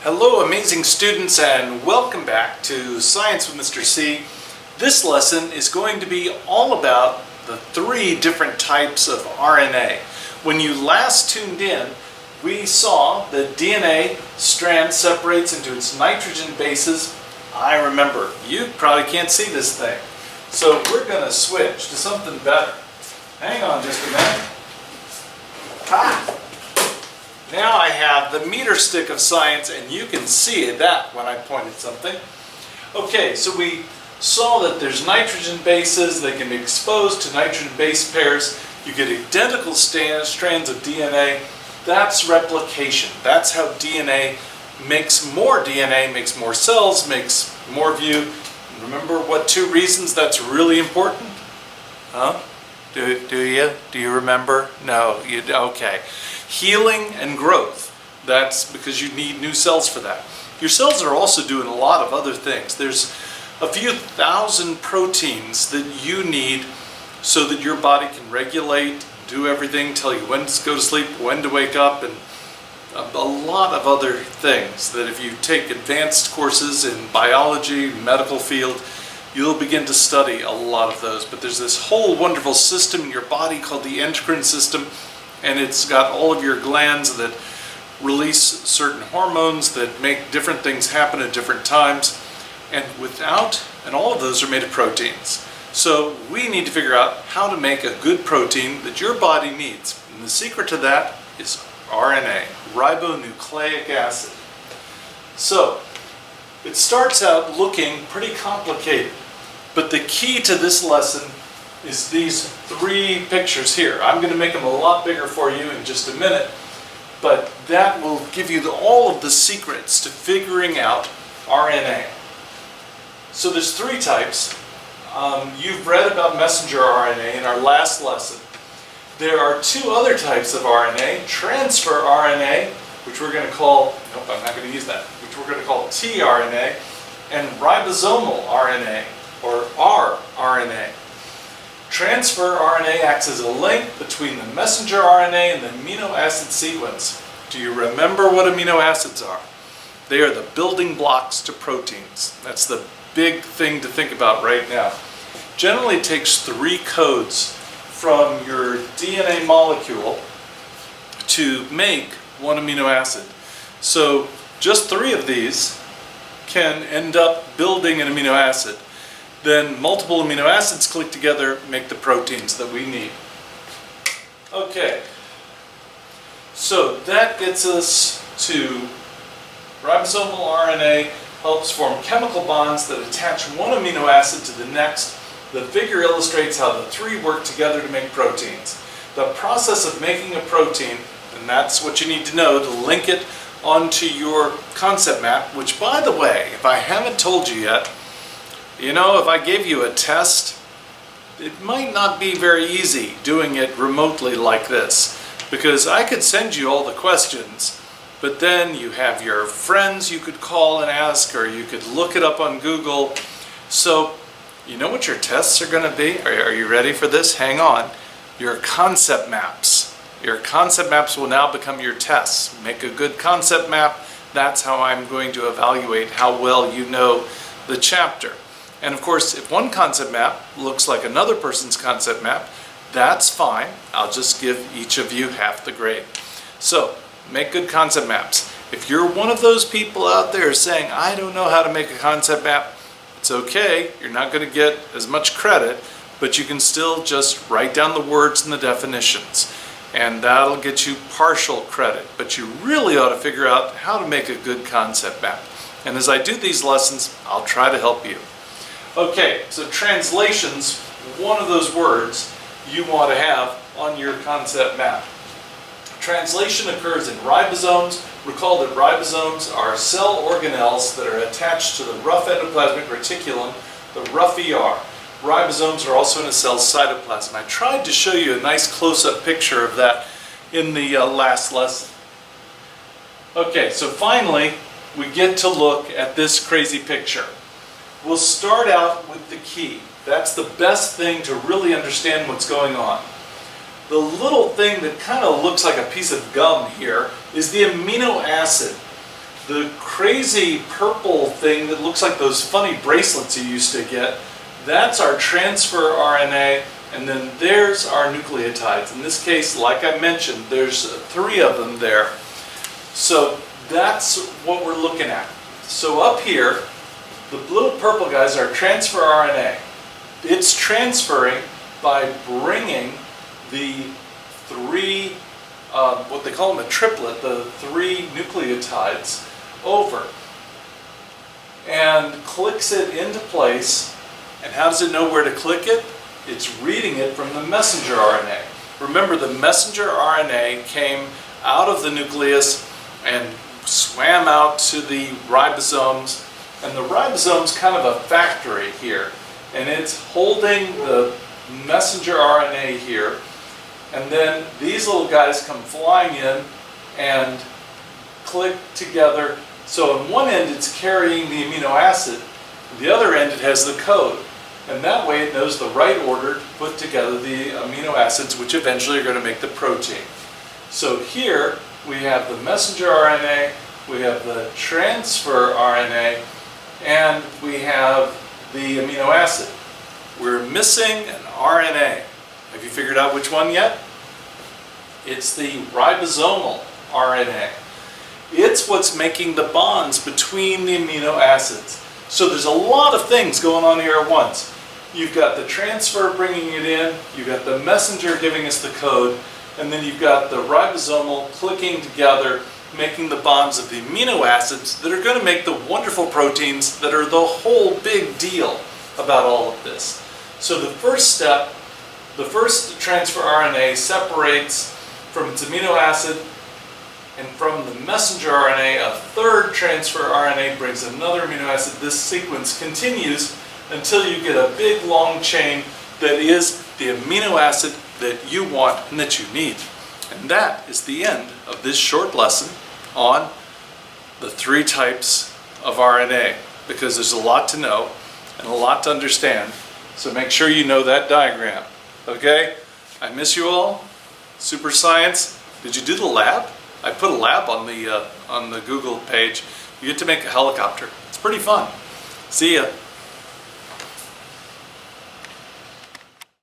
Hello amazing students and welcome back to Science with Mr. C. This lesson is going to be all about the three different types of RNA. When you last tuned in, we saw that DNA strand separates into its nitrogen bases. I remember, you probably can't see this thing. So we're going to switch to something better. Hang on just a minute. Now I have the meter stick of science, and you can see that when I point at something. Okay, so we saw that there's nitrogen bases. They can be exposed to nitrogen base pairs. You get identical strands of DNA. That's replication. That's how DNA, makes more cells, makes more of you. Remember what two reasons that's really important? Huh? Do you remember? No, you okay. Healing and growth. That's because you need new cells for that. Your cells are also doing a lot of other things. There's a few thousand proteins that you need so that your body can regulate, do everything, tell you when to go to sleep, when to wake up, and a lot of other things that if you take advanced courses in biology, medical field, you'll begin to study a lot of those. But there's this whole wonderful system in your body called the endocrine system, and it's got all of your glands that release certain hormones that make different things happen at different times. And all of those are made of proteins. So we need to figure out how to make a good protein that your body needs. And the secret to that is RNA, ribonucleic acid. So it starts out looking pretty complicated, but the key to this lesson is these three pictures here. I'm going to make them a lot bigger for you in just a minute, but that will give you all of the secrets to figuring out RNA. So there's three types. You've read about messenger RNA in our last lesson. There are two other types of RNA, transfer RNA, which we're going to call, nope, I'm not going to use that, which we're going to call tRNA, and ribosomal RNA, or rRNA. Transfer RNA acts as a link between the messenger RNA and the amino acid sequence. Do you remember what amino acids are? They are the building blocks to proteins. That's the big thing to think about right now. Generally, it takes three codes from your DNA molecule to make one amino acid. So just three of these can end up building an amino acid. Then multiple amino acids click together, make the proteins that we need. Okay, so that gets us to ribosomal RNA helps form chemical bonds that attach one amino acid to the next. The figure illustrates how the three work together to make proteins. The process of making a protein, and that's what you need to know to link it onto your concept map, which, by the way, if I haven't told you yet, you know, if I gave you a test, it might not be very easy doing it remotely like this, because I could send you all the questions, but then you have your friends you could call and ask, or you could look it up on Google. So, you know what your tests are going to be? Are you ready for this? Hang on. Your concept maps. Your concept maps will now become your tests. Make a good concept map. That's how I'm going to evaluate how well you know the chapter. And of course, if one concept map looks like another person's concept map, that's fine. I'll just give each of you half the grade. So, make good concept maps. If you're one of those people out there saying, I don't know how to make a concept map, it's okay. You're not going to get as much credit, but you can still just write down the words and the definitions. And that'll get you partial credit. But you really ought to figure out how to make a good concept map. And as I do these lessons, I'll try to help you. Okay, so translation's one of those words you want to have on your concept map. Translation occurs in ribosomes. Recall that ribosomes are cell organelles that are attached to the rough endoplasmic reticulum, the rough ER. Ribosomes are also in a cell's cytoplasm. I tried to show you a nice close-up picture of that in the last lesson. Okay, so finally, we get to look at this crazy picture. We'll start out with the key. That's the best thing to really understand what's going on. The little thing that kind of looks like a piece of gum here is the amino acid. The crazy purple thing that looks like those funny bracelets you used to get, that's our transfer RNA, and then there's our nucleotides. In this case, like I mentioned, there's 3 of them there. So that's what we're looking at. So up here, the little purple guys are transfer RNA. It's transferring by bringing the 3, what they call them a triplet, the 3 nucleotides over, and clicks it into place. And how does it know where to click it? It's reading it from the messenger RNA. Remember, the messenger RNA came out of the nucleus and swam out to the ribosomes, and the ribosome's kind of a factory here, and it's holding the messenger RNA here, and then these little guys come flying in and click together. So on one end it's carrying the amino acid, the other end it has the code, and that way it knows the right order to put together the amino acids which eventually are going to make the protein. So here we have the messenger RNA, we have the transfer RNA, and we have the amino acid. We're missing an RNA. Have you figured out which one yet? It's the ribosomal RNA. It's what's making the bonds between the amino acids. So there's a lot of things going on here at once. You've got the transfer bringing it in, you've got the messenger giving us the code, and then you've got the ribosomal clicking together, making the bonds of the amino acids that are going to make the wonderful proteins that are the whole big deal about all of this. So the first step, the first transfer RNA separates from its amino acid, and from the messenger RNA, a third transfer RNA brings another amino acid. This sequence continues until you get a big long chain that is the amino acid that you want and that you need. And that is the end of this short lesson on the 3 types of RNA, because there's a lot to know and a lot to understand. So make sure you know that diagram. Okay? I miss you all. Super Science. Did you do the lab? I put a lab on the Google page. You get to make a helicopter. It's pretty fun. See ya.